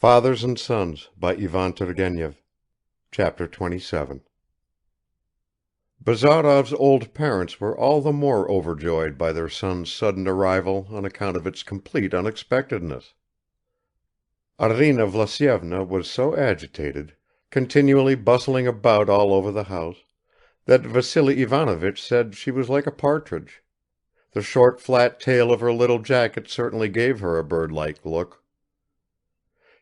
Fathers and Sons by Ivan Turgenev. Chapter 27. Bazarov's old parents were all the more overjoyed by their son's sudden arrival on account of its complete unexpectedness. Arina Vlasyevna was so agitated, continually bustling about all over the house, that Vassily Ivanovich said she was like a partridge. The short flat tail of her little jacket certainly gave her a bird-like look.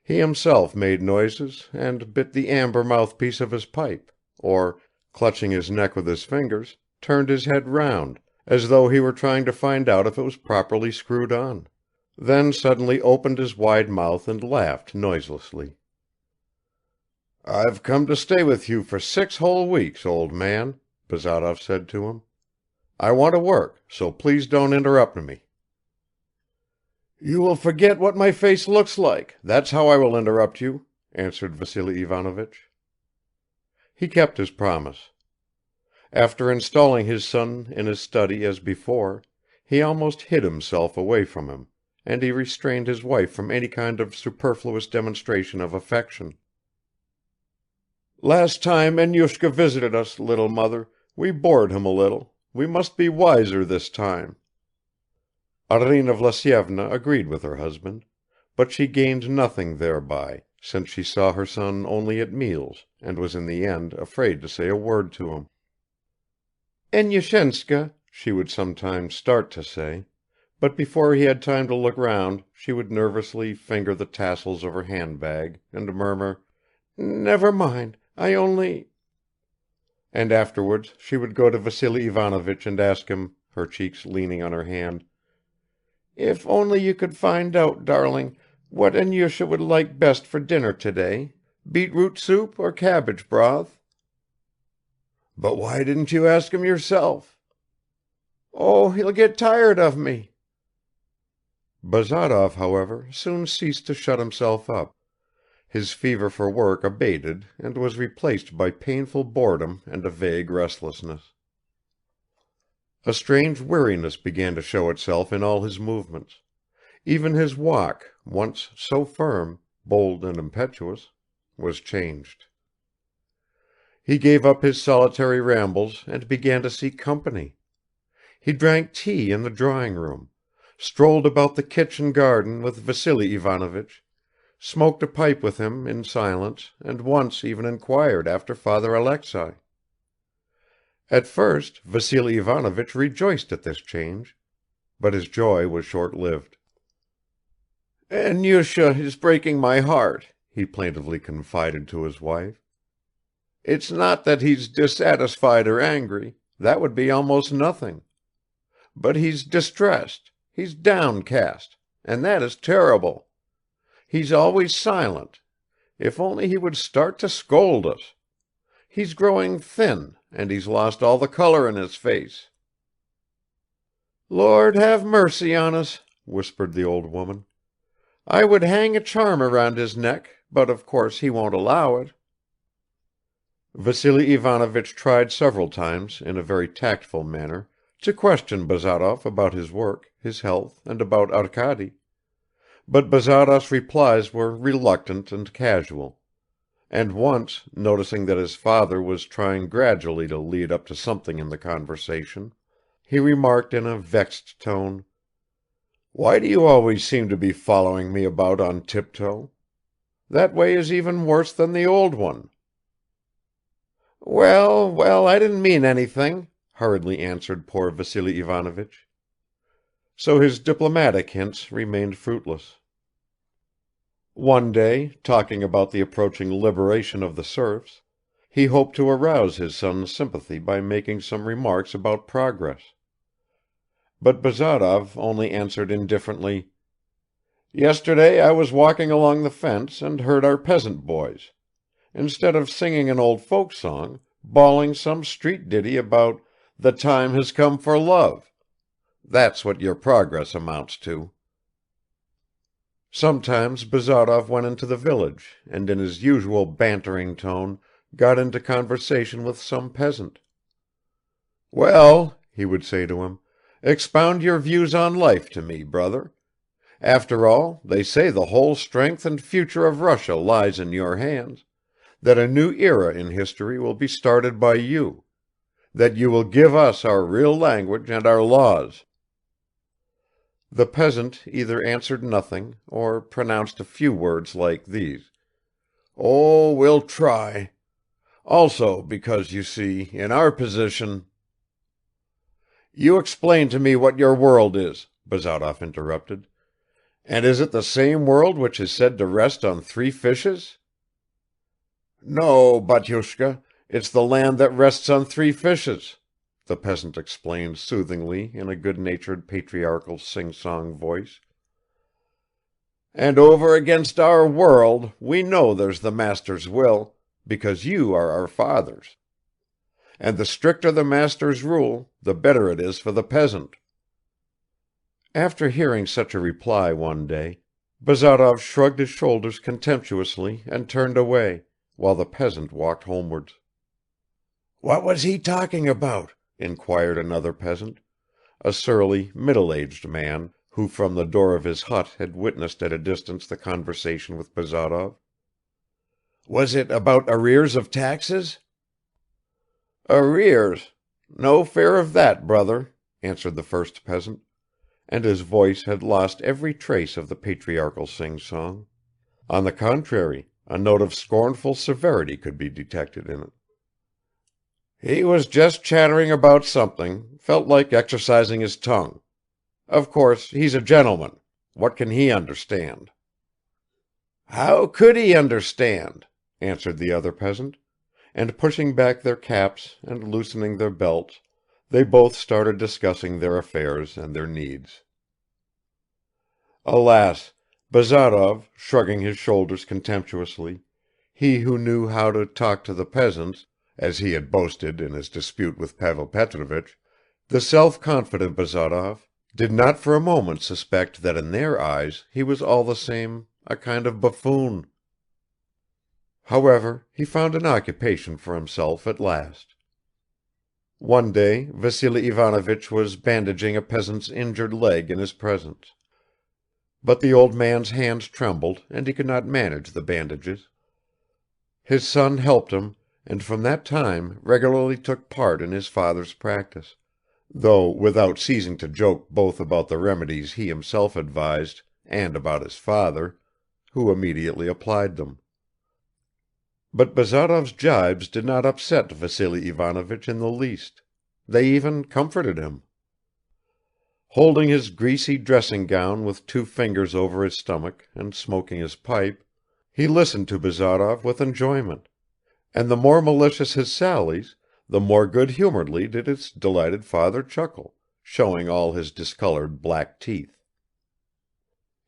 He himself made noises and bit the amber mouthpiece of his pipe, or, clutching his neck with his fingers, turned his head round, as though he were trying to find out if it was properly screwed on, then suddenly opened his wide mouth and laughed noiselessly. "I've come to stay with you for 6 whole weeks, old man," Bazarov said to him. "I want to work, so please don't interrupt me." "You will forget what my face looks like, that's how I will interrupt you," answered Vassily Ivanovich. He kept his promise. After installing his son in his study as before, he almost hid himself away from him, and he restrained his wife from any kind of superfluous demonstration of affection. "Last time Enyushka visited us, little mother, we bored him a little. We must be wiser this time." Arina Vlasyevna agreed with her husband, but she gained nothing thereby, since she saw her son only at meals and was in the end afraid to say a word to him. "Enyushenska," she would sometimes start to say, but before he had time to look round she would nervously finger the tassels of her handbag and murmur, "Never mind, I only—" And afterwards she would go to Vassily Ivanovich and ask him, her cheeks leaning on her hand, "If only you could find out, darling, what Enyusha would like best for dinner today, beetroot soup or cabbage broth?" "But why didn't you ask him yourself?" "Oh, he'll get tired of me." Bazarov, however, soon ceased to shut himself up; his fever for work abated and was replaced by painful boredom and a vague restlessness. A strange weariness began to show itself in all his movements; even his walk, once so firm, bold and impetuous, was changed. He gave up his solitary rambles and began to seek company. He drank tea in the drawing room, strolled about the kitchen garden with Vassily Ivanovich, smoked a pipe with him in silence and once even inquired after Father Alexei. At first Vassily Ivanovich rejoiced at this change, but his joy was short-lived. "Enyusha is breaking my heart," he plaintively confided to his wife. "It's not that he's dissatisfied or angry, that would be almost nothing. But he's distressed, he's downcast, and that is terrible. He's always silent. If only he would start to scold us. He's growing thin, and he's lost all the color in his face." "Lord have mercy on us," whispered the old woman. "I would hang a charm around his neck, but of course he won't allow it." Vassily Ivanovich tried several times in a very tactful manner to question Bazarov about his work, his health and about Arkady, but Bazarov's replies were reluctant and casual, and once, noticing that his father was trying gradually to lead up to something in the conversation, he remarked in a vexed tone, "Why do you always seem to be following me about on tiptoe? That way is even worse than the old one." "Well, well, I didn't mean anything," hurriedly answered poor Vassily Ivanovich. So his diplomatic hints remained fruitless. One day, talking about the approaching liberation of the serfs, he hoped to arouse his son's sympathy by making some remarks about progress. But Bazarov only answered indifferently, "Yesterday I was walking along the fence and heard our peasant boys, instead of singing an old folk song, bawling some street ditty about 'the time has come for love.' That's what your progress amounts to." Sometimes Bazarov went into the village and in his usual bantering tone got into conversation with some peasant. "Well," he would say to him, "expound your views on life to me, brother. After all, they say the whole strength and future of Russia lies in your hands, that a new era in history will be started by you, that you will give us our real language and our laws." The peasant either answered nothing or pronounced a few words like these: "Oh, we'll try. Also because, you see, in our position—" "You explain to me what your world is," Bazarov interrupted. "And is it the same world which is said to rest on three fishes?" "No, batyushka, it's the land that rests on three fishes," the peasant explained soothingly in a good-natured patriarchal sing-song voice. "And over against our world we know there's the master's will, because you are our fathers. And the stricter the master's rule, the better it is for the peasant." After hearing such a reply one day, Bazarov shrugged his shoulders contemptuously and turned away, while the peasant walked homewards. "What was he talking about?" inquired another peasant, a surly, middle-aged man, who from the door of his hut had witnessed at a distance the conversation with Bazarov. "Was it about arrears of taxes?" "Arrears? No fear of that, brother," answered the first peasant, and his voice had lost every trace of the patriarchal sing-song. On the contrary, a note of scornful severity could be detected in it. "He was just chattering about something, felt like exercising his tongue. Of course, he's a gentleman. What can he understand?" "How could he understand?" answered the other peasant, and pushing back their caps and loosening their belts, they both started discussing their affairs and their needs. Alas, Bazarov, shrugging his shoulders contemptuously, he who knew how to talk to the peasants, as he had boasted in his dispute with Pavel Petrovich, the self-confident Bazarov did not for a moment suspect that in their eyes he was all the same a kind of buffoon. However, he found an occupation for himself at last. One day Vassily Ivanovich was bandaging a peasant's injured leg in his presence. But the old man's hands trembled and he could not manage the bandages. His son helped him, and from that time regularly took part in his father's practice, though without ceasing to joke both about the remedies he himself advised and about his father, who immediately applied them. But Bazarov's jibes did not upset Vassily Ivanovich in the least; they even comforted him. Holding his greasy dressing-gown with two fingers over his stomach and smoking his pipe, he listened to Bazarov with enjoyment, and the more malicious his sallies, the more good-humoredly did his delighted father chuckle, showing all his discolored black teeth.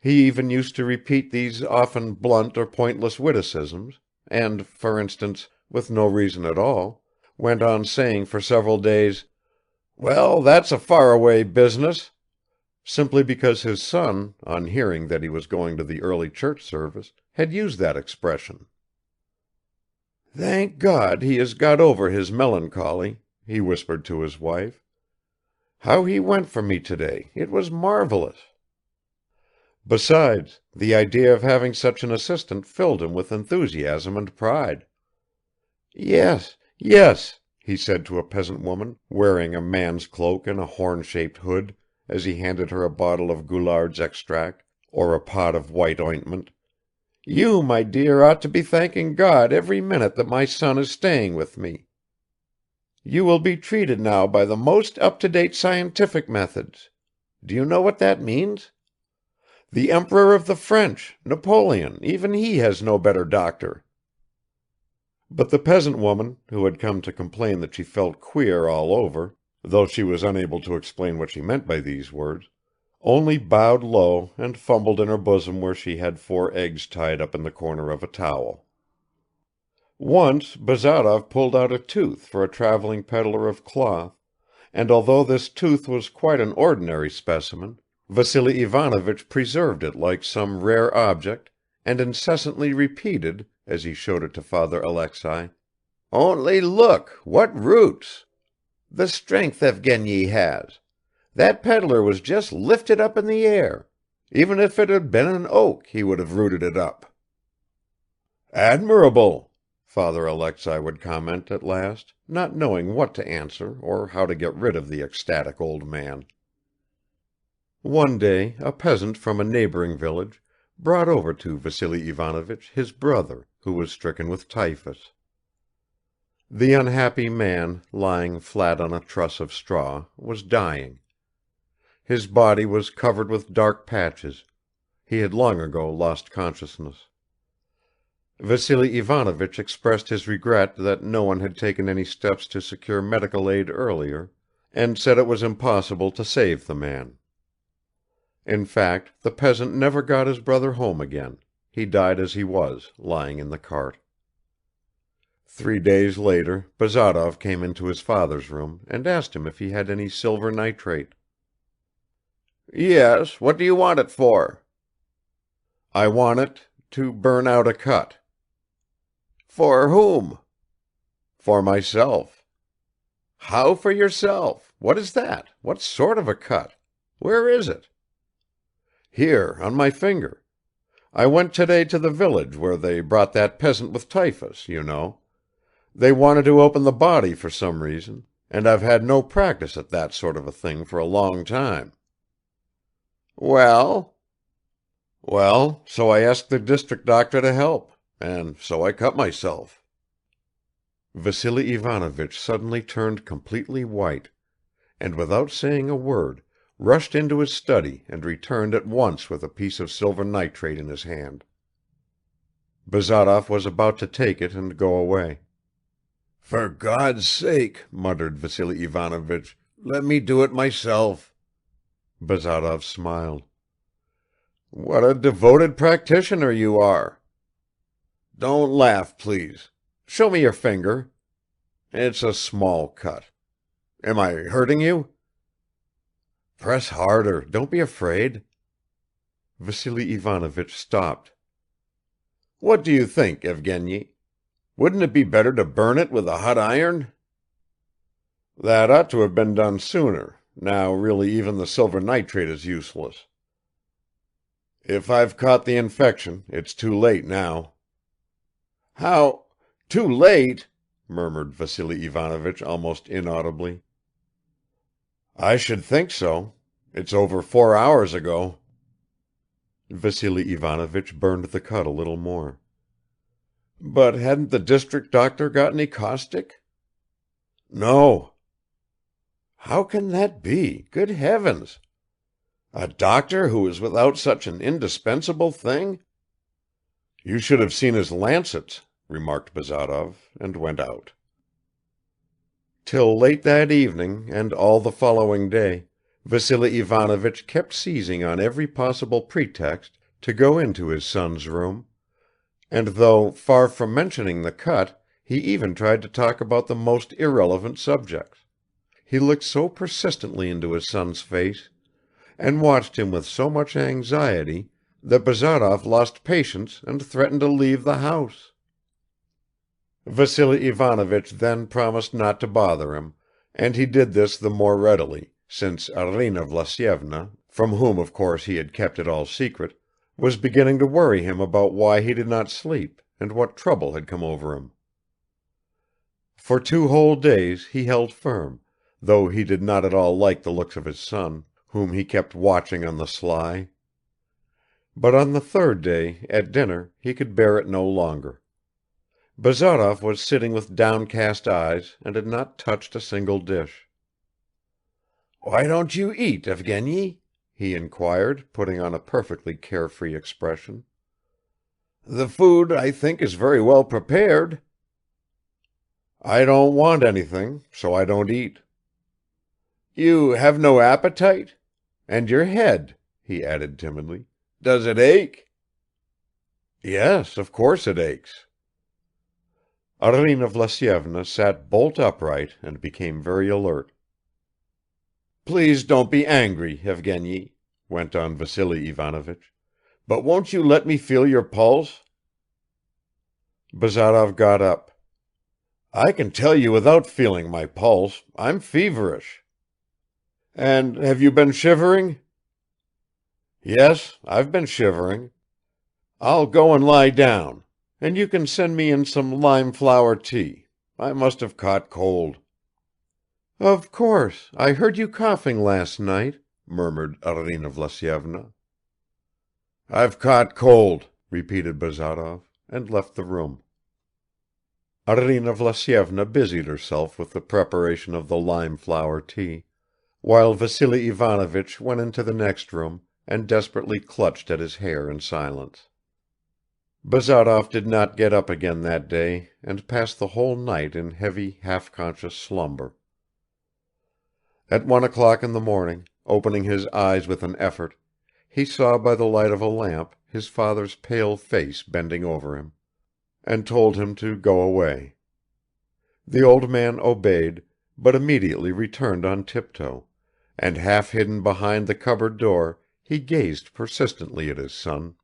He even used to repeat these often blunt or pointless witticisms, and, for instance, with no reason at all, went on saying for several days, "Well, that's a far-away business," simply because his son, on hearing that he was going to the early church service, had used that expression. "Thank God he has got over his melancholy," he whispered to his wife. "How he went for me today, it was marvelous." Besides, the idea of having such an assistant filled him with enthusiasm and pride. "Yes, yes," he said to a peasant woman wearing a man's cloak and a horn-shaped hood, as he handed her a bottle of Goulard's extract or a pot of white ointment. "You, my dear, ought to be thanking God every minute that my son is staying with me. You will be treated now by the most up-to-date scientific methods. Do you know what that means? The Emperor of the French, Napoleon, even he has no better doctor." But the peasant woman, who had come to complain that she felt queer all over, though she was unable to explain what she meant by these words, only bowed low and fumbled in her bosom where she had 4 eggs tied up in the corner of a towel. Once Bazarov pulled out a tooth for a traveling peddler of cloth, and although this tooth was quite an ordinary specimen, Vassily Ivanovich preserved it like some rare object and incessantly repeated, as he showed it to Father Alexei, "Only look, what roots! The strength Evgeny has! That peddler was just lifted up in the air. Even if it had been an oak, he would have rooted it up." "Admirable," Father Alexei would comment at last, not knowing what to answer or how to get rid of the ecstatic old man. One day a peasant from a neighboring village brought over to Vassily Ivanovich his brother, who was stricken with typhus. The unhappy man, lying flat on a truss of straw, was dying. His body was covered with dark patches; he had long ago lost consciousness. Vassily Ivanovich expressed his regret that no one had taken any steps to secure medical aid earlier, and said it was impossible to save the man. In fact, the peasant never got his brother home again; he died as he was, lying in the cart. 3 days later Bazarov came into his father's room and asked him if he had any silver nitrate. "Yes, what do you want it for?" "I want it to burn out a cut." "For whom?" "For myself." "How for yourself? What is that? What sort of a cut? Where is it?" "Here, on my finger. I went today to the village where they brought that peasant with typhus, you know. They wanted to open the body for some reason, and I've had no practice at that sort of a thing for a long time." "Well?" "Well, so I asked the district doctor to help, and so I cut myself." Vassily Ivanovich suddenly turned completely white, and without saying a word rushed into his study and returned at once with a piece of silver nitrate in his hand. Bazarov was about to take it and go away. "For God's sake," muttered Vassily Ivanovich, "let me do it myself." Bazarov smiled. "What a devoted practitioner you are." "Don't laugh, please. Show me your finger. It's a small cut. Am I hurting you?" "Press harder, don't be afraid." Vassily Ivanovich stopped. "What do you think, Evgeny? Wouldn't it be better to burn it with a hot iron?" "That ought to have been done sooner; now really even the silver nitrate is useless." "If I've caught the infection, it's too late now." "How? Too late?" murmured Vassily Ivanovich almost inaudibly. "I should think so. It's over 4 hours ago." Vassily Ivanovich burned the cut a little more. "But hadn't the district doctor got any caustic?" "No." "How can that be? Good heavens! A doctor who is without such an indispensable thing?" "You should have seen his lancets," remarked Bazarov, and went out. Till late that evening and all the following day, Vassily Ivanovich kept seizing on every possible pretext to go into his son's room, and though far from mentioning the cut, he even tried to talk about the most irrelevant subjects. He looked so persistently into his son's face, and watched him with so much anxiety, that Bazarov lost patience and threatened to leave the house. Vassily Ivanovich then promised not to bother him, and he did this the more readily, since Arina Vlasyevna, from whom of course he had kept it all secret, was beginning to worry him about why he did not sleep and what trouble had come over him. For 2 whole days he held firm, though he did not at all like the looks of his son, whom he kept watching on the sly. But on the 3rd day, at dinner, he could bear it no longer. Bazarov was sitting with downcast eyes and had not touched a single dish. "Why don't you eat, Evgeny?" he inquired, putting on a perfectly carefree expression. "The food, I think, is very well prepared." "I don't want anything, so I don't eat." "You have no appetite? And your head," he added timidly, "does it ache?" "Yes, of course it aches." Arina Vlasyevna sat bolt upright and became very alert. "Please don't be angry, Evgeny," went on Vassily Ivanovich, "but won't you let me feel your pulse?" Bazarov got up. "I can tell you without feeling my pulse; I'm feverish." "And have you been shivering?" Yes, I've been shivering. I'll go and lie down. And you can send me in some lime flower tea. I must have caught cold." "Of course, I heard you coughing last night," murmured Arina Vlasyevna. "I've caught cold," repeated Bazarov, and left the room. Arina Vlasyevna busied herself with the preparation of the lime flower tea, while Vassily Ivanovich went into the next room and desperately clutched at his hair in silence. Bazarov did not get up again that day and passed the whole night in heavy half-conscious slumber. At 1 o'clock in the morning, opening his eyes with an effort, he saw by the light of a lamp his father's pale face bending over him, and told him to go away. The old man obeyed, but immediately returned on tiptoe, and half hidden behind the cupboard door he gazed persistently at his son.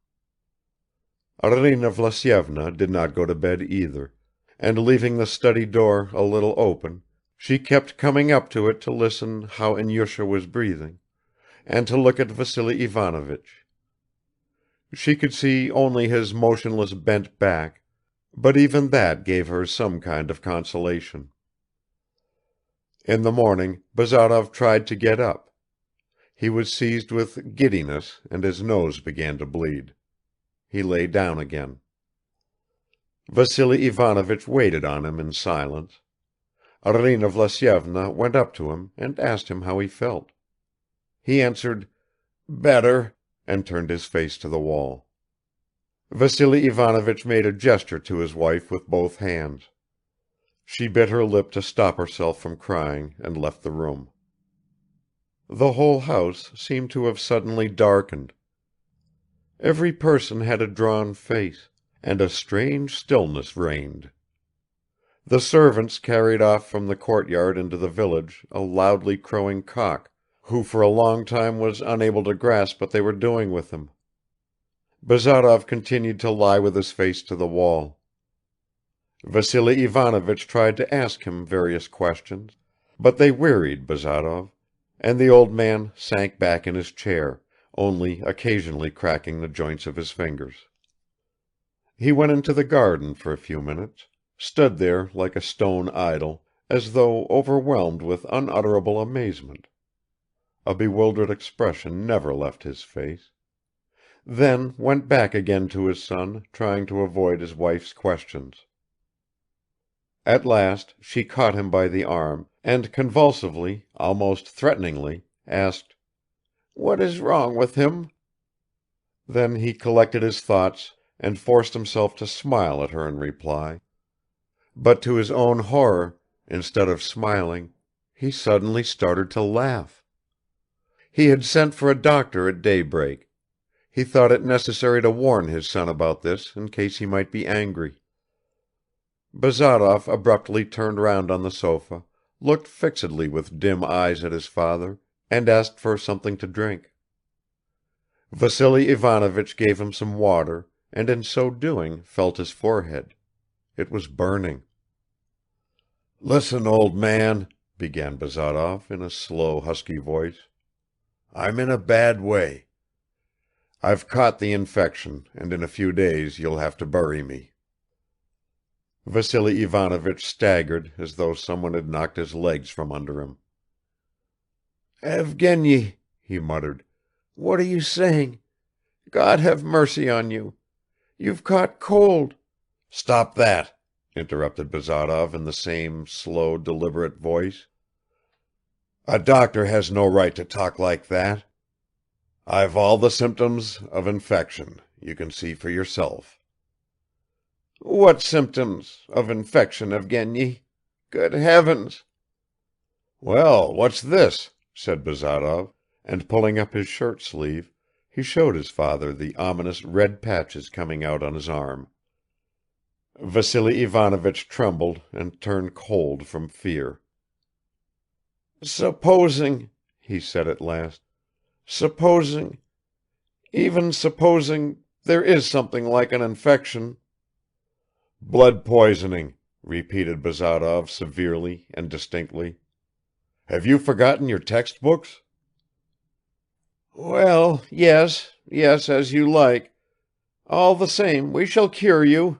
Arina Vlasyevna did not go to bed either, and leaving the study door a little open, she kept coming up to it to listen how Enyusha was breathing, and to look at Vassily Ivanovich. She could see only his motionless bent back, but even that gave her some kind of consolation. In the morning Bazarov tried to get up. He was seized with giddiness and his nose began to bleed. He lay down again. Vassily Ivanovich waited on him in silence. Arina Vlasyevna went up to him and asked him how he felt. He answered, "Better," and turned his face to the wall. Vassily Ivanovich made a gesture to his wife with both hands. She bit her lip to stop herself from crying and left the room. The whole house seemed to have suddenly darkened. Every person had a drawn face, and a strange stillness reigned. The servants carried off from the courtyard into the village a loudly crowing cock, who for a long time was unable to grasp what they were doing with him. Bazarov continued to lie with his face to the wall. Vassily Ivanovich tried to ask him various questions, but they wearied Bazarov, and the old man sank back in his chair, only occasionally cracking the joints of his fingers. He went into the garden for a few minutes, stood there like a stone idol, as though overwhelmed with unutterable amazement. A bewildered expression never left his face. Then went back again to his son, trying to avoid his wife's questions. At last she caught him by the arm and convulsively, almost threateningly, asked, "What is wrong with him?" Then he collected his thoughts and forced himself to smile at her in reply, but to his own horror, instead of smiling, he suddenly started to laugh. He had sent for a doctor at daybreak. He thought it necessary to warn his son about this in case he might be angry. Bazarov abruptly turned round on the sofa, looked fixedly with dim eyes at his father, and asked for something to drink. Vassily Ivanovich gave him some water, and in so doing felt his forehead. It was burning. "Listen, old man," began Bazarov in a slow, husky voice. "I'm in a bad way. I've caught the infection, and in a few days you'll have to bury me." Vassily Ivanovich staggered as though someone had knocked his legs from under him. "Evgeny," he muttered, "what are you saying? God have mercy on you! You've caught cold." "Stop that," interrupted Bazarov in the same slow, deliberate voice. "A doctor has no right to talk like that. I've all the symptoms of infection, you can see for yourself." "What symptoms of infection, Evgeny? Good heavens!" "Well, what's this?" said Bazarov, and pulling up his shirt sleeve, he showed his father the ominous red patches coming out on his arm. Vassily Ivanovich trembled and turned cold from fear. "Supposing," he said at last, "supposing, even supposing, there is something like an infection." "Blood poisoning," repeated Bazarov severely and distinctly. "Have you forgotten your textbooks?" Well, yes, yes, as you like. All the same, we shall cure you."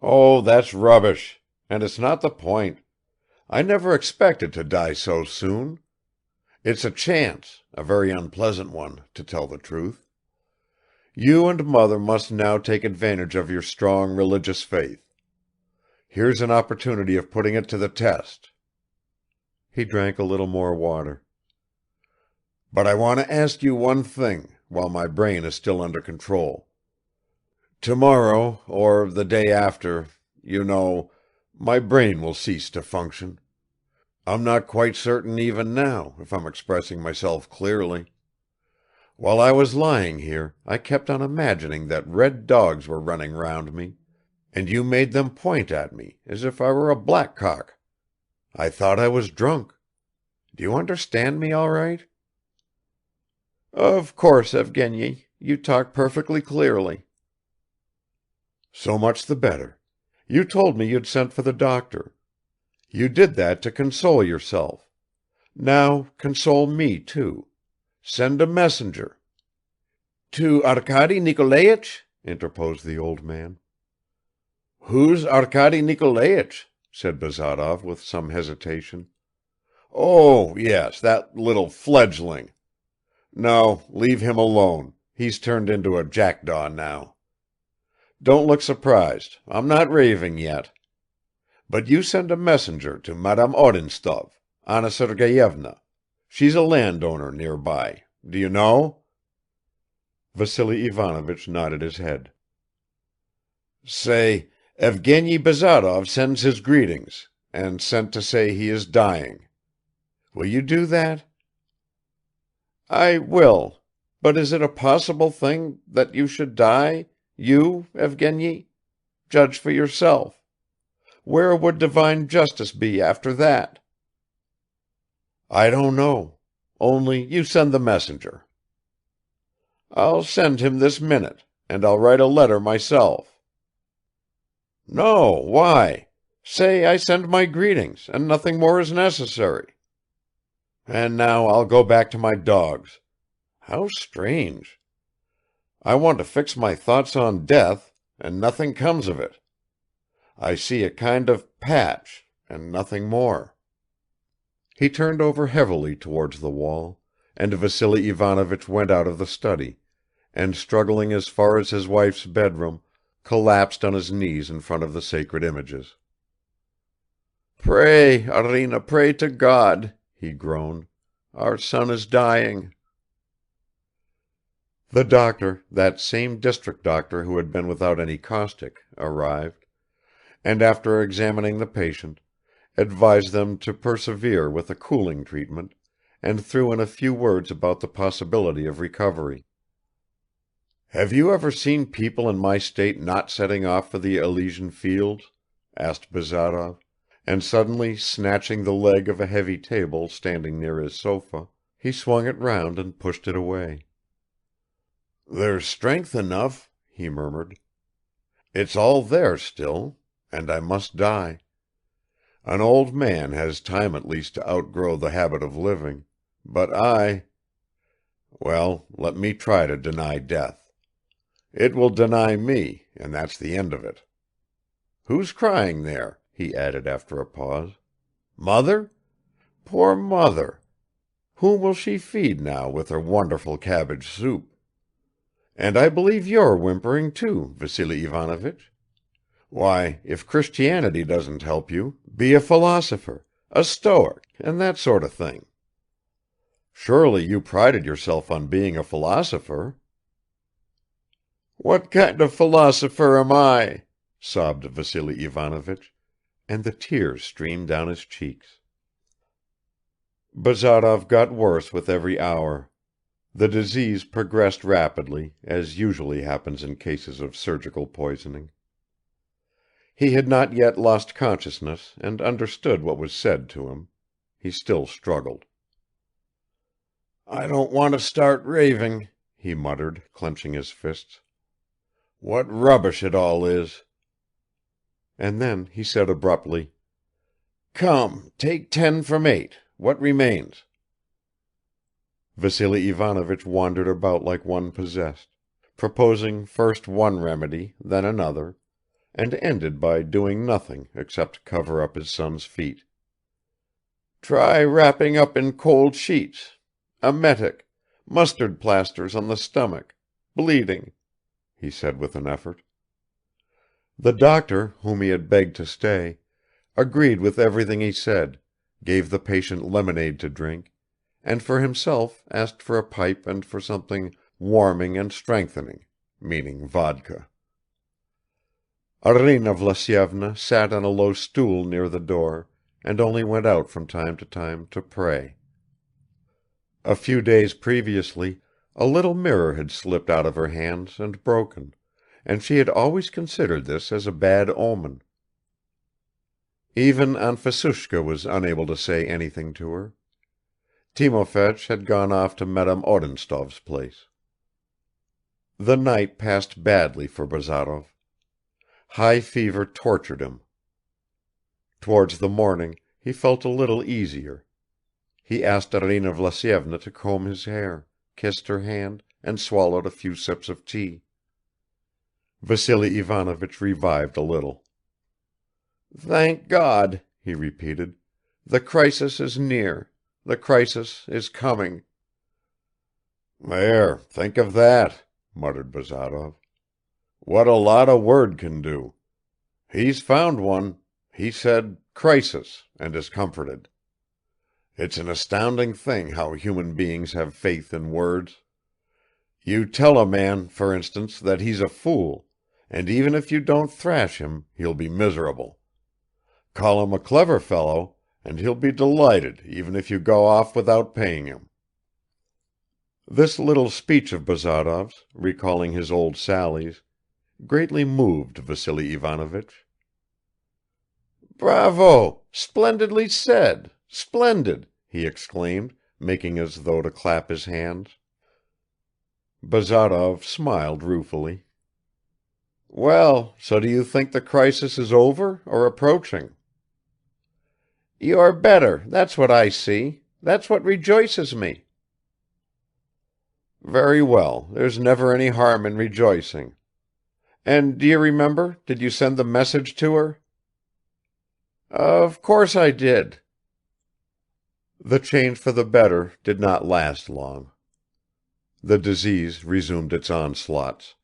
"Oh, that's rubbish. And it's not the point. I never expected to die so soon. It's a chance, a very unpleasant one, to tell the truth. You and Mother must now take advantage of your strong religious faith. Here's an opportunity of putting it to the test." He drank a little more water. "But I want to ask you one thing, while my brain is still under control. Tomorrow, or the day after, you know, my brain will cease to function. I'm not quite certain even now, if I'm expressing myself clearly. While I was lying here, I kept on imagining that red dogs were running round me, and you made them point at me, as if I were a blackcock. I thought I was drunk. Do you understand me all right?" "Of course, Evgeny, you talk perfectly clearly." "So much the better. You told me you'd sent for the doctor. You did that to console yourself. Now console me too. Send a messenger." "To Arkady Nikolaich?" interposed the old man. "Who's Arkady Nikolaich?" said Bazarov with some hesitation. "Oh, yes, that little fledgling. No, leave him alone. He's turned into a jackdaw now. Don't look surprised, I'm not raving yet. But you send a messenger to Madame Odintsov, Anna Sergeyevna. She's a landowner near by. Do you know?" Vassily Ivanovich nodded his head. "Say, Evgeny Bazarov sends his greetings, and sent to say he is dying. Will you do that?" "I will. But is it a possible thing that you should die, you, Evgeny? Judge for yourself. Where would divine justice be after that?" "I don't know. Only you send the messenger." "I'll send him this minute, and I'll write a letter myself." "No, why? Say I send my greetings, and nothing more is necessary. And now I'll go back to my dogs. How strange. I want to fix my thoughts on death, and nothing comes of it. I see a kind of patch, and nothing more." He turned over heavily towards the wall, and Vassily Ivanovich went out of the study, and struggling as far as his wife's bedroom, collapsed on his knees in front of the sacred images. "Pray, Arina, pray to God," he groaned. "Our son is dying." The doctor, that same district doctor who had been without any caustic, arrived, and after examining the patient, advised them to persevere with a cooling treatment, and threw in a few words about the possibility of recovery. "Have you ever seen people in my state not setting off for the Elysian fields?" asked Bazarov, and suddenly snatching the leg of a heavy table standing near his sofa, he swung it round and pushed it away. "There's strength enough," he murmured. "It's all there still, and I must die. An old man has time at least to outgrow the habit of living, but well, let me try to deny death. It will deny me, and that's the end of it. Who's crying there?" he added after a pause. "Mother? Poor mother! Whom will she feed now with her wonderful cabbage soup? And I believe you're whimpering too, Vassily Ivanovich. Why, if Christianity doesn't help you, be a philosopher, a stoic, and that sort of thing. Surely you prided yourself on being a philosopher?" "What kind of philosopher am I?" sobbed Vassily Ivanovich, and the tears streamed down his cheeks. Bazarov got worse with every hour. The disease progressed rapidly, as usually happens in cases of surgical poisoning. He had not yet lost consciousness and understood what was said to him. He still struggled. "I don't want to start raving," he muttered, clenching his fists. "What rubbish it all is!" And then he said abruptly, "Come, take 10 from 8. What remains?" Vassily Ivanovich wandered about like one possessed, proposing first one remedy, then another, and ended by doing nothing except cover up his son's feet. "Try wrapping up in cold sheets, emetic, mustard plasters on the stomach, bleeding," he said with an effort. The doctor, whom he had begged to stay, agreed with everything he said, gave the patient lemonade to drink, and for himself asked for a pipe and for something warming and strengthening, meaning vodka. Arina Vlasyevna sat on a low stool near the door and only went out from time to pray. A few days previously a little mirror had slipped out of her hands and broken, and she had always considered this as a bad omen. Even Anfisushka was unable to say anything to her. Timofeich had gone off to Madame Odintsov's place. The night passed badly for Bazarov. High fever tortured him. Towards the morning he felt a little easier. He asked Arina Vlasyevna to comb his hair, kissed her hand, and swallowed a few sips of tea. Vassily Ivanovich revived a little. "Thank God," he repeated. "The crisis is near. The crisis is coming." "There, think of that," muttered Bazarov. "What a lot a word can do. He's found one. He said 'crisis' and is comforted. It's an astounding thing how human beings have faith in words. You tell a man, for instance, that he's a fool, and even if you don't thrash him, he'll be miserable. Call him a clever fellow, and he'll be delighted even if you go off without paying him." This little speech of Bazarov's, recalling his old sallies, greatly moved Vassily Ivanovich. "Bravo! Splendidly said! Splendid!" he exclaimed, making as though to clap his hands. Bazarov smiled ruefully. "Well, so do you think the crisis is over or approaching?" "You're better, that's what I see. That's what rejoices me." "Very well, there's never any harm in rejoicing. And do you remember, did you send the message to her?" "Of course I did." The change for the better did not last long. The disease resumed its onslaughts.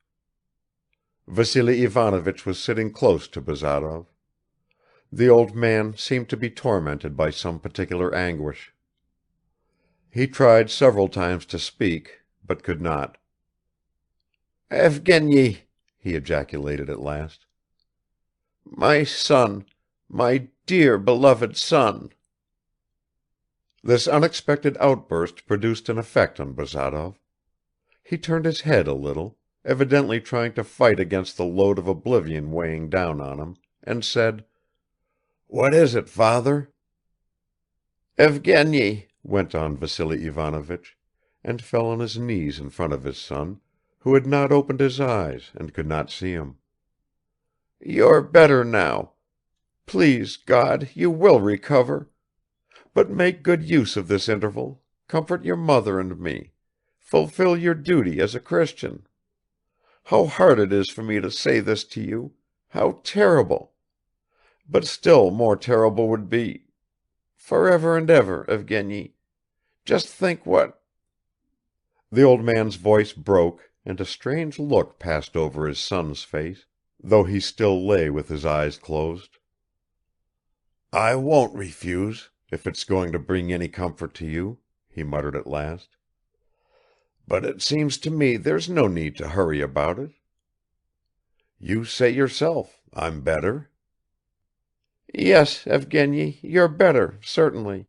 Vassily Ivanovich was sitting close to Bazarov. The old man seemed to be tormented by some particular anguish. He tried several times to speak, but could not. "Evgeny," he ejaculated at last. "My son, my dear beloved son." This unexpected outburst produced an effect on Bazarov. He turned his head a little, evidently trying to fight against the load of oblivion weighing down on him, and said, "What is it, father?" "Evgeny," went on Vassily Ivanovich, and fell on his knees in front of his son, who had not opened his eyes and could not see him. "You're better now. Please God, you will recover. But make good use of this interval, comfort your mother and me, fulfill your duty as a Christian. How hard it is for me to say this to you, how terrible! But still more terrible would be forever and ever, Evgeny. Just think what." The old man's voice broke and a strange look passed over his son's face, though he still lay with his eyes closed. "I won't refuse, if it's going to bring any comfort to you," he muttered at last. "But it seems to me there's no need to hurry about it. You say yourself, I'm better." "Yes, Evgeny, you're better, certainly.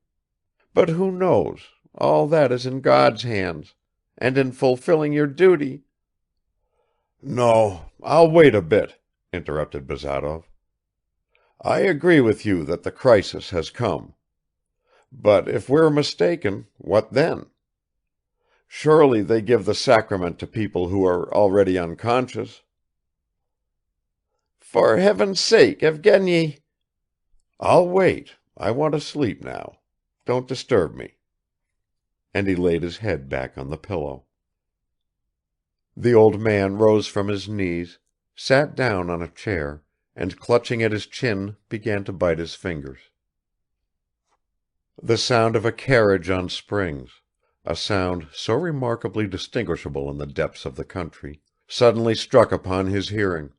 But who knows, all that is in God's hands, and in fulfilling your duty." "No, I'll wait a bit," interrupted Bazarov. "I agree with you that the crisis has come. But if we're mistaken, what then? Surely they give the sacrament to people who are already unconscious." "For heaven's sake, Evgeny!" "I'll wait. I want to sleep now. Don't disturb me." and he laid his head back on the pillow. The old man rose from his knees, sat down on a chair, and clutching at his chin began to bite his fingers. The sound of a carriage on springs, a sound so remarkably distinguishable in the depths of the country, suddenly struck upon his hearing.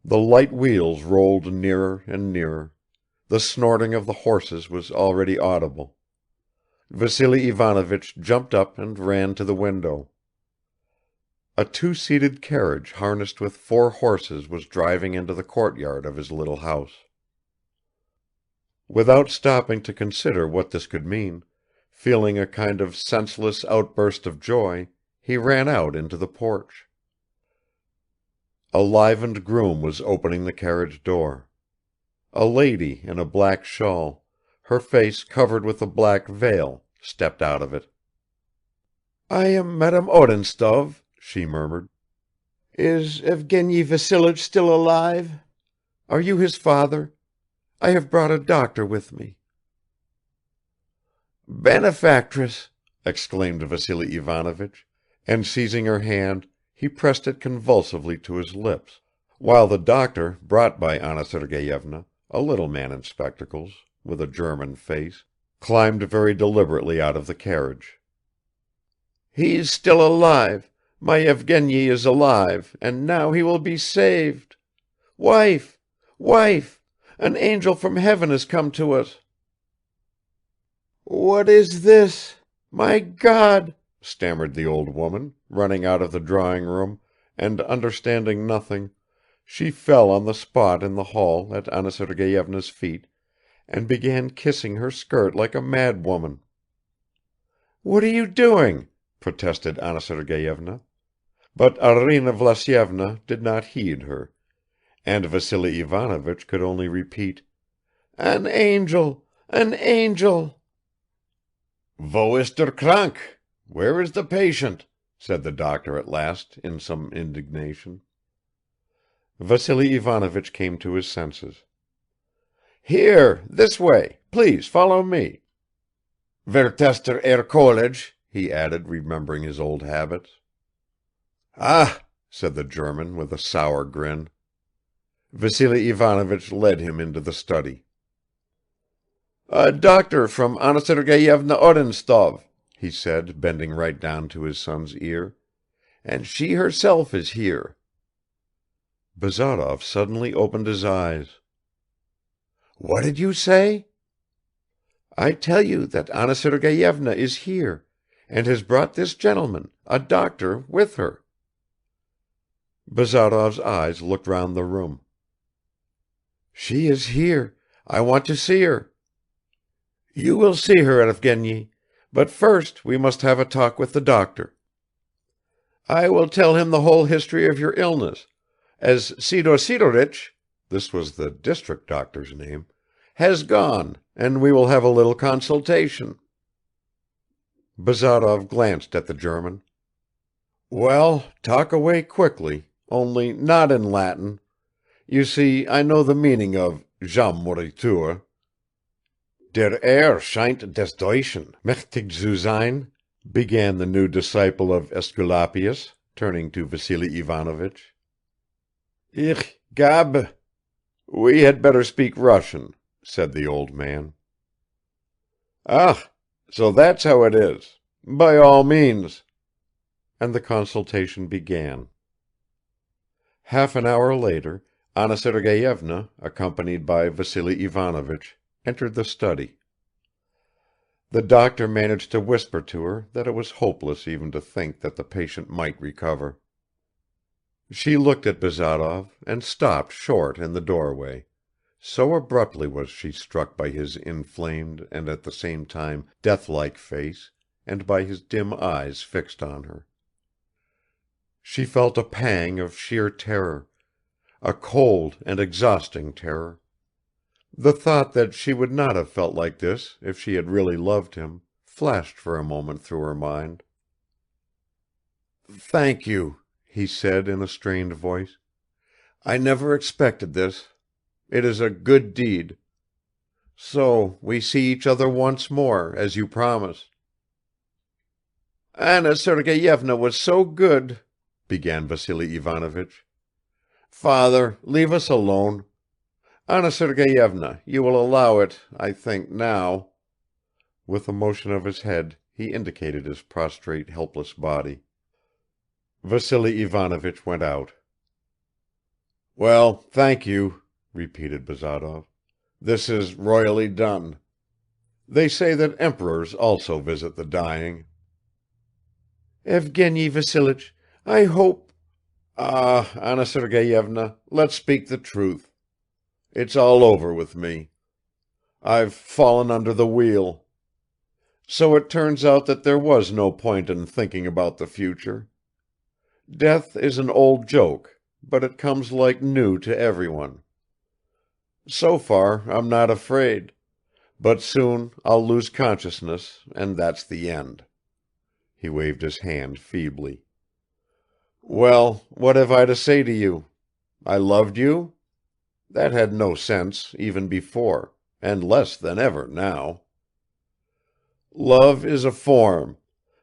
The light wheels rolled nearer and nearer, the snorting of the horses was already audible. Vassily Ivanovich jumped up and ran to the window. A two-seated carriage harnessed with 4 horses was driving into the courtyard of his little house. Without stopping to consider what this could mean, feeling a kind of senseless outburst of joy, he ran out into the porch. A livened groom was opening the carriage door. A lady in a black shawl, her face covered with a black veil, stepped out of it. "I am Madame Odintsov," she murmured. "Is Evgeny Vassilich still alive? Are you his father? I have brought a doctor with me." "Benefactress!" exclaimed Vassily Ivanovich, and seizing her hand he pressed it convulsively to his lips, while the doctor brought by Anna Sergeyevna, a little man in spectacles, with a German face, climbed very deliberately out of the carriage. "He's still alive! My Evgeny is alive, and now he will be saved! Wife! Wife! An angel from heaven has come to us!" "What is this? My God!" stammered the old woman, running out of the drawing room, and understanding nothing, she fell on the spot in the hall at Anna Sergeyevna's feet and began kissing her skirt like a mad woman. "What are you doing?" protested Anna Sergeyevna, but Arina Vlasyevna did not heed her, and Vassily Ivanovich could only repeat, "An angel! An angel!" "Wo ist der krank? Where is the patient?" said the doctor at last in some indignation. Vassily Ivanovich came to his senses. "Here, this way, please follow me. Wertester College," he added, remembering his old habits. "Ah!" said the German with a sour grin. Vassily Ivanovich led him into the study. "A doctor from Anna Sergeyevna Odintsov," he said, bending right down to his son's ear, "and she herself is here." Bazarov suddenly opened his eyes. "What did you say?" "I tell you that Anna Sergeyevna is here, and has brought this gentleman, a doctor, with her." Bazarov's eyes looked round the room. "She is here. I want to see her." "You will see her, Evgeny, but first we must have a talk with the doctor. I will tell him the whole history of your illness, as Sidor Sidorich," this was the district doctor's name, "has gone, and we will have a little consultation." Bazarov glanced at the German. "Well, talk away quickly, only not in Latin. You see, I know the meaning of jam moritur." "Der scheint des Deutschen mächtig zu sein," began the new disciple of Aesculapius, turning to Vassily Ivanovich. "Ich gabe." "We had better speak Russian," said the old man. "Ah, so that's how it is. By all means." And the consultation began. Half an hour later, Anna Sergeyevna, accompanied by Vassily Ivanovich, entered the study. The doctor managed to whisper to her that it was hopeless even to think that the patient might recover. She looked at Bazarov and stopped short in the doorway, so abruptly was she struck by his inflamed and at the same time death-like face and by his dim eyes fixed on her. She felt a pang of sheer terror, a cold and exhausting terror. The thought that she would not have felt like this if she had really loved him flashed for a moment through her mind. "Thank you," he said in a strained voice. "I never expected this. It is a good deed. So we see each other once more, as you promised. "Anna Sergeyevna was so good," began Vassily Ivanovich. "Father, leave us alone. Anna Sergeyevna, you will allow it, I think, now." With a motion of his head he indicated his prostrate helpless body. Vassily Ivanovich went out. "Well, thank you," repeated Bazarov. "This is royally done. They say that emperors also visit the dying." "Evgeny Vassilich, I hope." "Ah, Anna Sergeyevna, let's speak the truth. It's all over with me. I've fallen under the wheel. So it turns out that there was no point in thinking about the future. Death is an old joke, but it comes like new to everyone. So far I'm not afraid, but soon I'll lose consciousness and that's the end." He waved his hand feebly. "Well, what have I to say to you? I loved you? That had no sense even before, and less than ever now. Love is a form,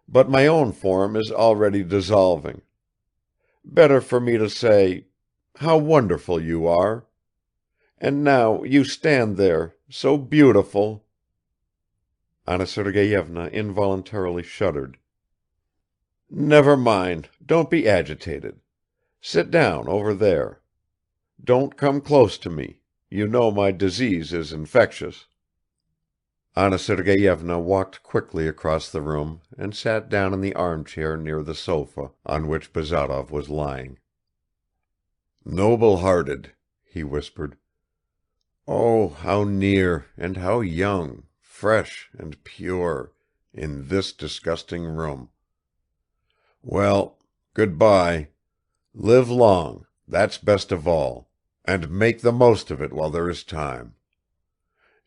but my own form is already dissolving. Better for me to say, 'How wonderful you are!' And now you stand there, so beautiful." Anna Sergeyevna involuntarily shuddered. "Never mind, don't be agitated. Sit down over there. Don't come close to me; you know my disease is infectious." Anna Sergeyevna walked quickly across the room and sat down in the armchair near the sofa on which Bazarov was lying. "Noble-hearted," he whispered. "Oh, how near and how young, fresh and pure, in this disgusting room. Well, good-bye. Live long, that's best of all, and make the most of it while there is time.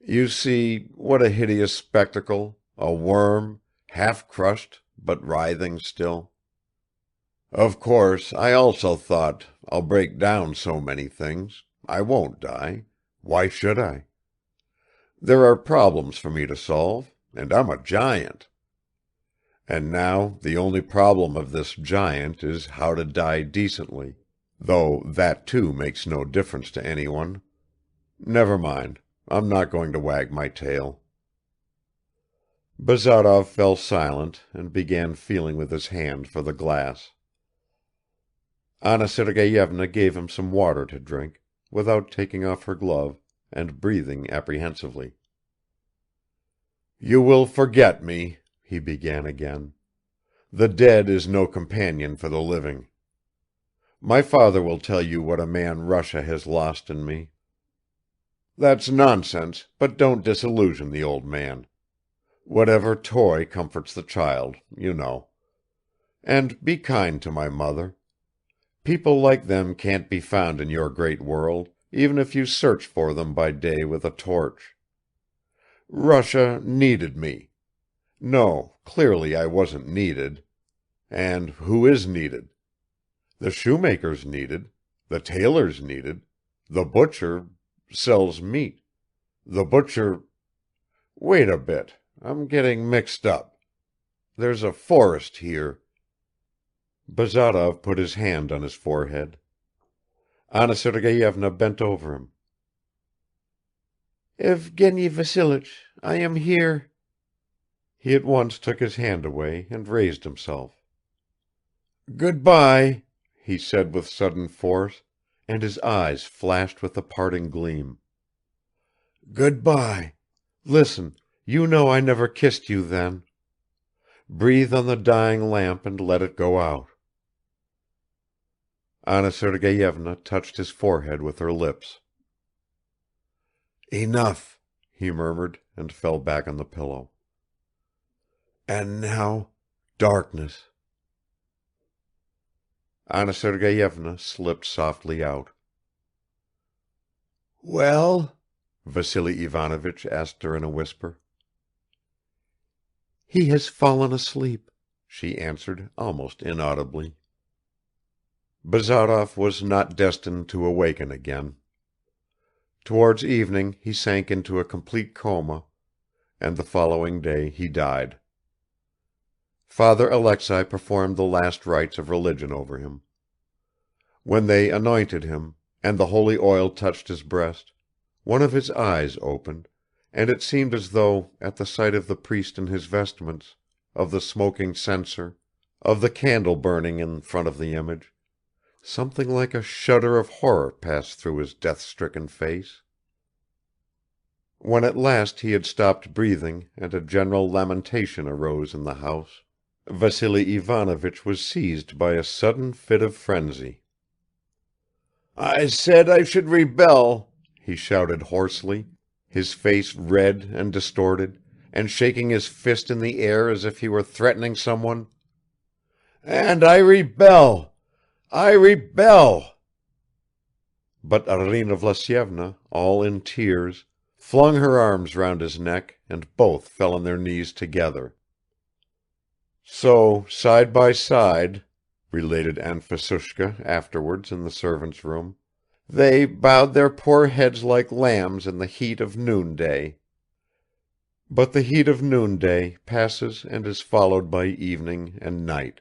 You see, what a hideous spectacle, a worm, half crushed but writhing still. Of course, I also thought, I'll break down so many things, I won't die. Why should I? There are problems for me to solve, and I'm a giant. And now the only problem of this giant is how to die decently, though that too makes no difference to anyone. Never mind, I'm not going to wag my tail." Bazarov fell silent and began feeling with his hand for the glass. Anna Sergeyevna gave him some water to drink, without taking off her glove, and breathing apprehensively. "You will forget me," he began again. "The dead is no companion for the living. My father will tell you what a man Russia has lost in me. That's nonsense, but don't disillusion the old man. Whatever toy comforts the child, you know. And be kind to my mother. People like them can't be found in your great world, even if you search for them by day with a torch. Russia needed me. No, clearly I wasn't needed. And who is needed? The shoemaker's needed, the tailor's needed, the butcher sells meat, the butcher wait a bit, I'm getting mixed up. There's a forest here." Bazarov put his hand on his forehead. Anna Sergeyevna bent over him. "Evgeny Vassilich, I am here." He at once took his hand away and raised himself. "Good-bye," he said with sudden force, and his eyes flashed with a parting gleam. "Good-bye. Listen, you know I never kissed you then. Breathe on the dying lamp and let it go out." Anna Sergeyevna touched his forehead with her lips. "Enough," he murmured and fell back on the pillow. "And now darkness." Anna Sergeyevna slipped softly out. "Well?" Vassily Ivanovich asked her in a whisper. "He has fallen asleep," she answered almost inaudibly. Bazarov was not destined to awaken again. Towards evening he sank into a complete coma, and the following day he died. Father Alexei performed the last rites of religion over him. When they anointed him, and the holy oil touched his breast, one of his eyes opened, and it seemed as though, at the sight of the priest in his vestments, of the smoking censer, of the candle burning in front of the image, something like a shudder of horror passed through his death-stricken face. When at last he had stopped breathing and a general lamentation arose in the house, Vassily Ivanovich was seized by a sudden fit of frenzy. "I said I should rebel," he shouted hoarsely, his face red and distorted, and shaking his fist in the air as if he were threatening someone. "And I rebel! I rebel!" But Arina Vlasyevna, all in tears, flung her arms round his neck and both fell on their knees together. So side by side, related Anfisushka afterwards in the servants' room, they bowed their poor heads like lambs in the heat of noonday. But the heat of noonday passes and is followed by evening and night,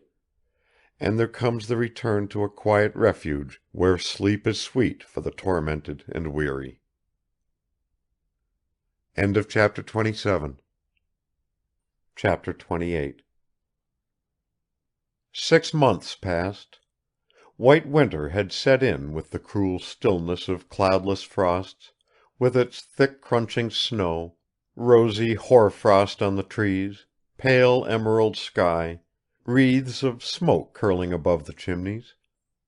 and there comes the return to a quiet refuge where sleep is sweet for the tormented and weary. End of chapter 27. Chapter 28. 6 months passed. White winter had set in with the cruel stillness of cloudless frosts, with its thick crunching snow, rosy hoar frost on the trees, pale emerald sky, wreaths of smoke curling above the chimneys,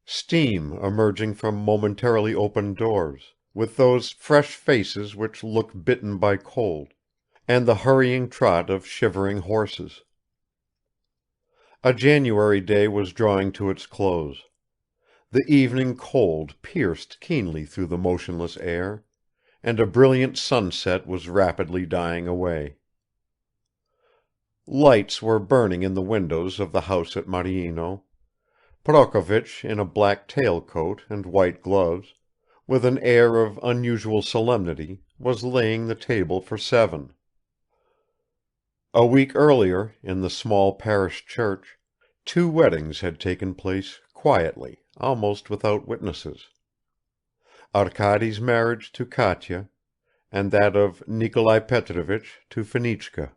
steam emerging from momentarily opened doors, with those fresh faces which look bitten by cold, and the hurrying trot of shivering horses. A January day was drawing to its close. The evening cold pierced keenly through the motionless air, and a brilliant sunset was rapidly dying away. Lights were burning in the windows of the house at Maryino. Prokovich, in a black tail-coat and white gloves, with an air of unusual solemnity, was laying the table for 7. A week earlier, in the small parish church, 2 weddings had taken place quietly, almost without witnesses. Arkady's marriage to Katya, and that of Nikolai Petrovich to Fenichka.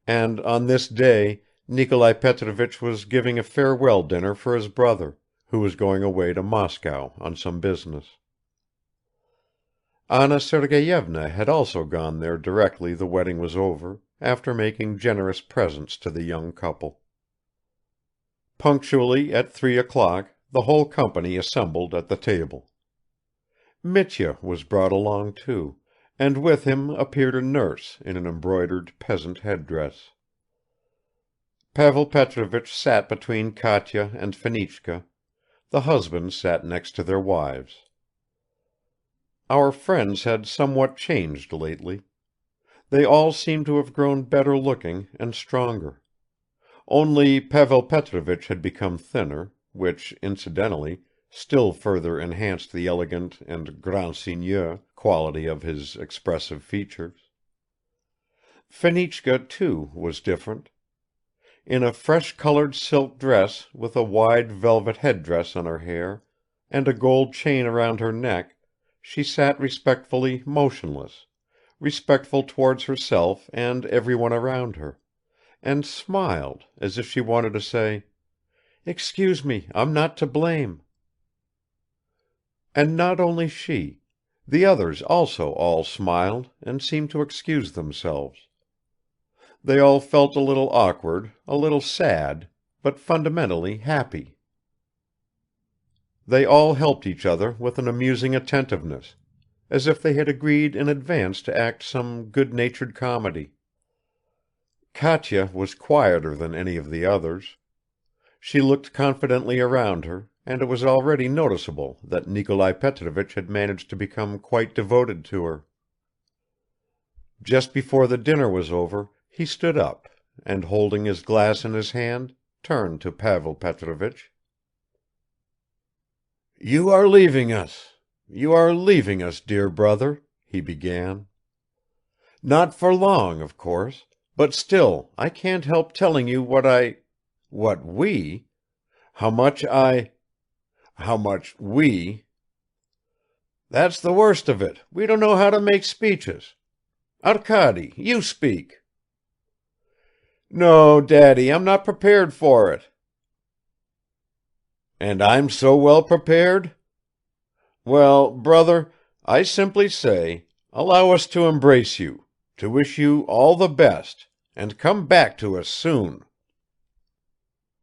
And on this day Nikolai Petrovich was giving a farewell dinner for his brother, who was going away to Moscow on some business. Anna Sergeyevna had also gone there directly the wedding was over, after making generous presents to the young couple. Punctually at 3 o'clock the whole company assembled at the table. Mitya was brought along too, and with him appeared a nurse in an embroidered peasant headdress. Pavel Petrovich sat between Katya and Fenichka, the husbands sat next to their wives. Our friends had somewhat changed lately. They all seemed to have grown better looking and stronger. Only Pavel Petrovich had become thinner, which, incidentally, still further enhanced the elegant and grand seigneur quality of his expressive features. Fenichka, too, was different. In a fresh-colored silk dress with a wide velvet headdress on her hair, and a gold chain around her neck, she sat respectfully motionless, respectful towards herself and everyone around her, and smiled as if she wanted to say, "Excuse me, I'm not to blame." And not only she; the others also all smiled and seemed to excuse themselves. They all felt a little awkward, a little sad, but fundamentally happy. They all helped each other with an amusing attentiveness, as if they had agreed in advance to act some good-natured comedy. Katya was quieter than any of the others. She looked confidently around her, and it was already noticeable that Nikolai Petrovich had managed to become quite devoted to her. Just before the dinner was over, he stood up, and holding his glass in his hand, turned to Pavel Petrovich. "You are leaving us, dear brother," he began. "Not for long, of course, But still I can't help telling you what we, how much how much we. That's the worst of it, we don't know how to make speeches. Arkady, you speak." "No, Daddy, I'm not prepared for it." "And I'm so well prepared? Well, brother, I simply say, allow us to embrace you, to wish you all the best, and come back to us soon."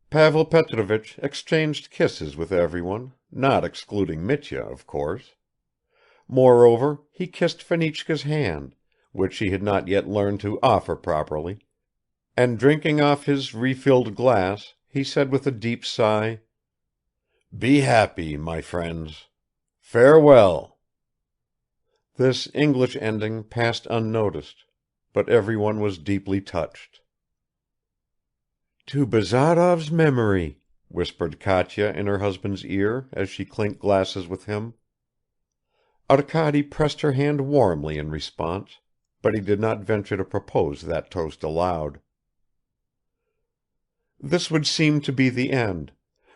Pavel Petrovich exchanged kisses with everyone, not excluding Mitya, of course. Moreover, he kissed Fenichka's hand, which she had not yet learned to offer properly, and drinking off his refilled glass, he said with a deep sigh, "Be happy, my friends. Farewell." This English ending passed unnoticed, but everyone was deeply touched. "To Bazarov's memory," whispered Katya in her husband's ear as she clinked glasses with him. Arkady pressed her hand warmly in response, but he did not venture to propose that toast aloud. This would seem to be the end,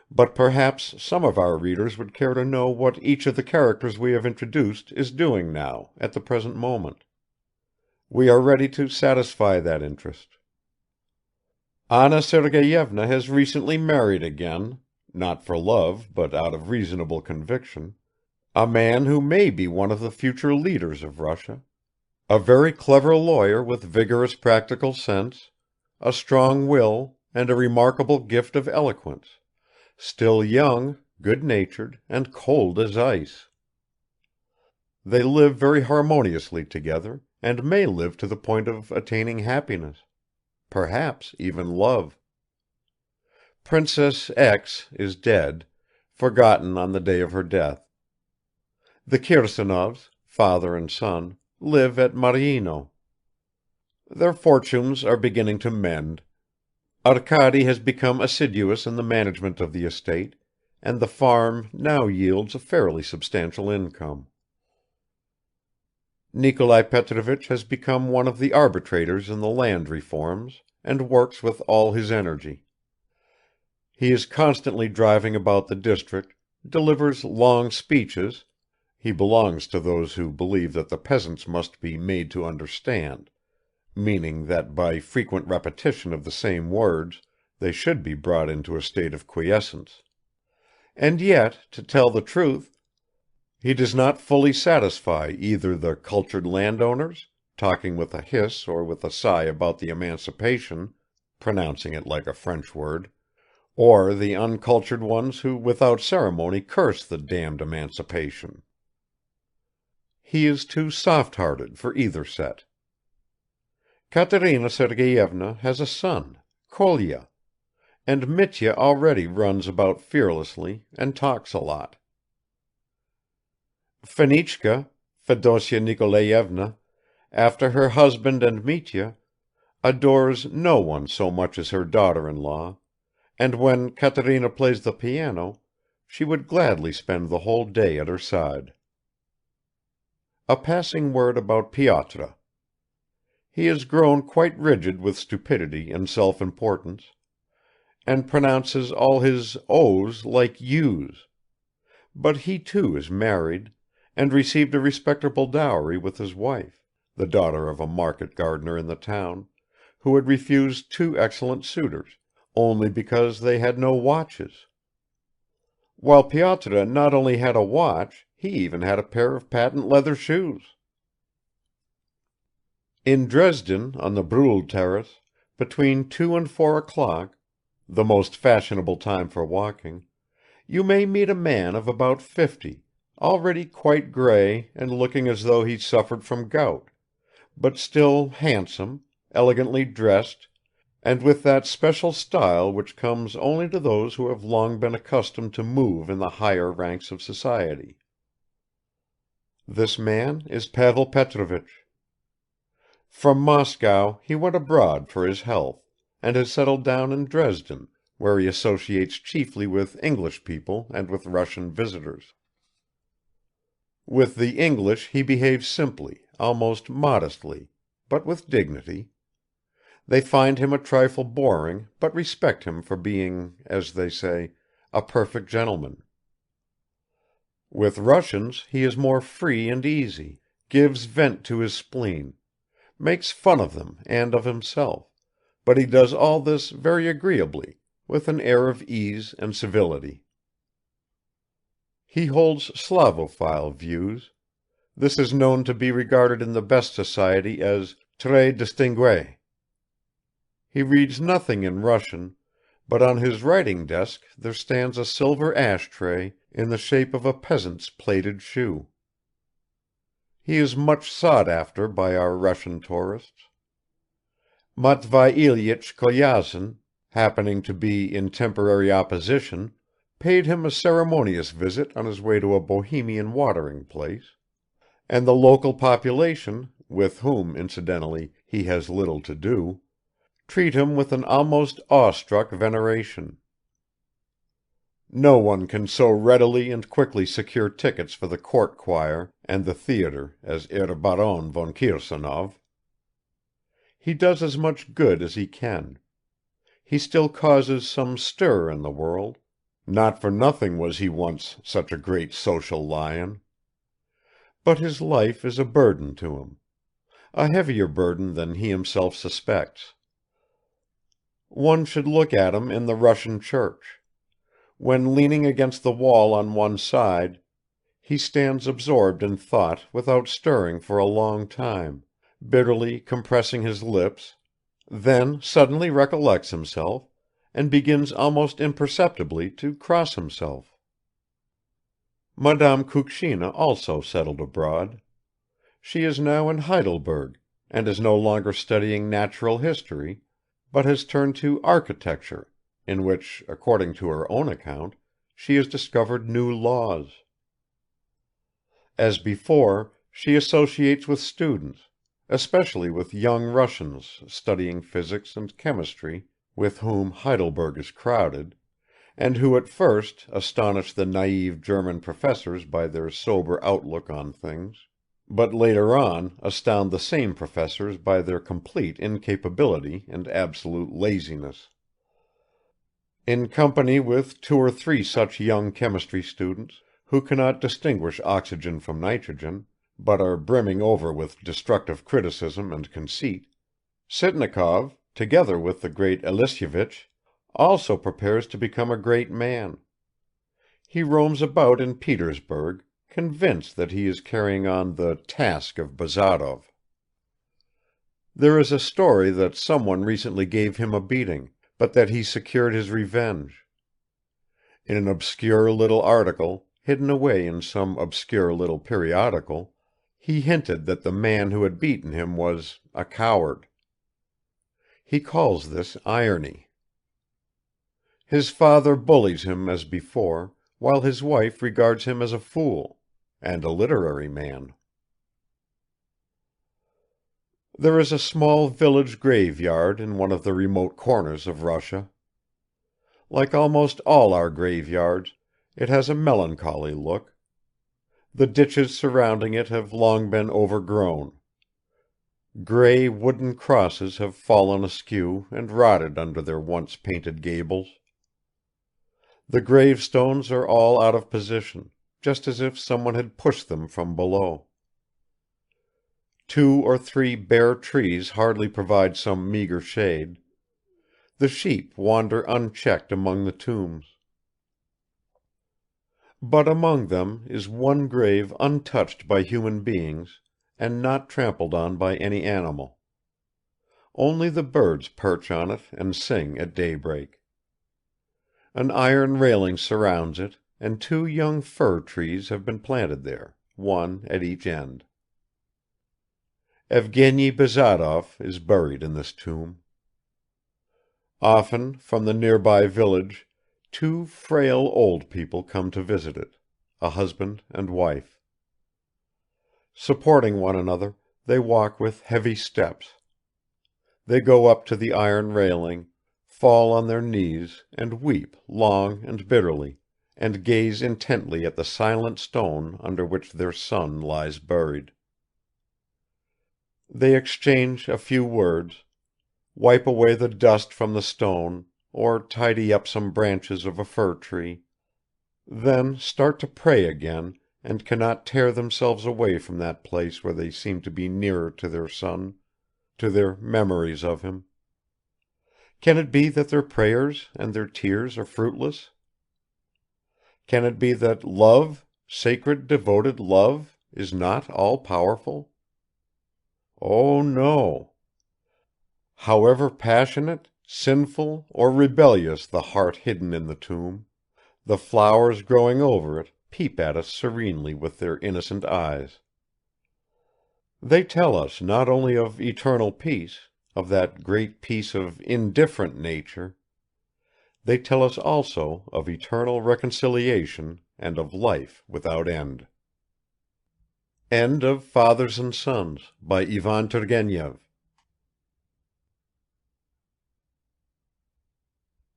but perhaps some of our readers would care to know what each of the characters we have introduced is doing now, at the present moment. We are ready to satisfy that interest. Anna Sergeyevna has recently married again, not for love but out of reasonable conviction, a man who may be one of the future leaders of Russia, a very clever lawyer with vigorous practical sense, a strong will and a remarkable gift of eloquence, still young, good-natured, and cold as ice. They live very harmoniously together, and may live to the point of attaining happiness, perhaps even love. Princess X. is dead, forgotten on the day of her death. The Kirsanovs, father and son, live at Maryino. Their fortunes are beginning to mend. Arkady has become assiduous in the management of the estate, and the farm now yields a fairly substantial income. Nikolai Petrovich has become one of the arbitrators in the land reforms, and works with all his energy. He is constantly driving about the district, delivers long speeches. He belongs to those who believe that the peasants must be made to understand, meaning that by frequent repetition of the same words they should be brought into a state of quiescence. And yet, to tell the truth, he does not fully satisfy either the cultured landowners, talking with a hiss or with a sigh about the emancipation, pronouncing it like a French word, or the uncultured ones who without ceremony curse the damned emancipation. He is too soft-hearted for either set. Katerina Sergeyevna has a son, Kolya, and Mitya already runs about fearlessly and talks a lot. Fenichka, Fedosya Nikolayevna, after her husband and Mitya, adores no one so much as her daughter-in-law, and when Katerina plays the piano, she would gladly spend the whole day at her side. A passing word about Pyotr. He has grown quite rigid with stupidity and self-importance, and pronounces all his O's like U's, but he too is married, and received a respectable dowry with his wife, the daughter of a market gardener in the town, who had refused two excellent suitors, only because they had no watches. While Pyotr not only had a watch, he even had a pair of patent leather shoes. In Dresden, on the Brühl terrace, between 2 and 4 o'clock, the most fashionable time for walking, you may meet a man of about 50, already quite grey and looking as though he suffered from gout, but still handsome, elegantly dressed, and with that special style which comes only to those who have long been accustomed to move in the higher ranks of society. This man is Pavel Petrovich. From Moscow he went abroad for his health, and has settled down in Dresden, where he associates chiefly with English people and with Russian visitors. With the English he behaves simply, almost modestly, but with dignity. They find him a trifle boring, but respect him for being, as they say, a perfect gentleman. With Russians he is more free and easy, gives vent to his spleen, makes fun of them and of himself, but he does all this very agreeably, with an air of ease and civility. He holds Slavophile views. This is known to be regarded in the best society as très distingué. He reads nothing in Russian, but on his writing desk there stands a silver ash-tray in the shape of a peasant's plaited shoe. He is much sought after by our Russian tourists. Matvei Ilyich Kolyazin, happening to be in temporary opposition, paid him a ceremonious visit on his way to a Bohemian watering place, and the local population, with whom, incidentally, he has little to do, treat him with an almost awestruck veneration. No one can so readily and quickly secure tickets for the court choir and the theatre as Herr Baron von Kirsanov. He does as much good as he can. He still causes some stir in the world. Not for nothing was he once such a great social lion. But his life is a burden to him, a heavier burden than he himself suspects. One should look at him in the Russian church. When leaning against the wall on one side, he stands absorbed in thought without stirring for a long time, bitterly compressing his lips, then suddenly recollects himself, and begins almost imperceptibly to cross himself. Madame Kukshina also settled abroad. She is now in Heidelberg, and is no longer studying natural history, but has turned to architecture, in which, according to her own account, she has discovered new laws. As before, she associates with students, especially with young Russians studying physics and chemistry, with whom Heidelberg is crowded, and who at first astonish the naive German professors by their sober outlook on things, but later on astound the same professors by their complete incapability and absolute laziness. In company with 2 or 3 such young chemistry students, who cannot distinguish oxygen from nitrogen, but are brimming over with destructive criticism and conceit, Sitnikov, together with the great Elisyevich, also prepares to become a great man. He roams about in Petersburg, convinced that he is carrying on the task of Bazarov. There is a story that someone recently gave him a beating, but that he secured his revenge. In an obscure little article, hidden away in some obscure little periodical, he hinted that the man who had beaten him was a coward. He calls this irony. His father bullies him as before, while his wife regards him as a fool, and a literary man. There is a small village graveyard in one of the remote corners of Russia. Like almost all our graveyards, it has a melancholy look. The ditches surrounding it have long been overgrown. Grey wooden crosses have fallen askew and rotted under their once painted gables. The gravestones are all out of position, just as if someone had pushed them from below. 2 or 3 bare trees hardly provide some meager shade. The sheep wander unchecked among the tombs. But among them is one grave untouched by human beings and not trampled on by any animal. Only the birds perch on it and sing at daybreak. An iron railing surrounds it, and 2 young fir trees have been planted there, one at each end. Evgeny Bazarov is buried in this tomb. Often from the nearby village 2 frail old people come to visit it, a husband and wife. Supporting one another, they walk with heavy steps. They go up to the iron railing, fall on their knees and weep long and bitterly, and gaze intently at the silent stone under which their son lies buried. They exchange a few words. wipe away the dust from the stone, or tidy up some branches of a fir tree, then start to pray again and cannot tear themselves away from that place where they seem to be nearer to their son, to their memories of him? Can it be that their prayers and their tears are fruitless? Can it be that love, sacred devoted love, is not all powerful? Oh, no. However passionate, sinful, or rebellious the heart hidden in the tomb, the flowers growing over it peep at us serenely with their innocent eyes. They tell us not only of eternal peace, of that great peace of indifferent nature, they tell us also of eternal reconciliation and of life without end. End of Fathers and Sons by Ivan Turgenev.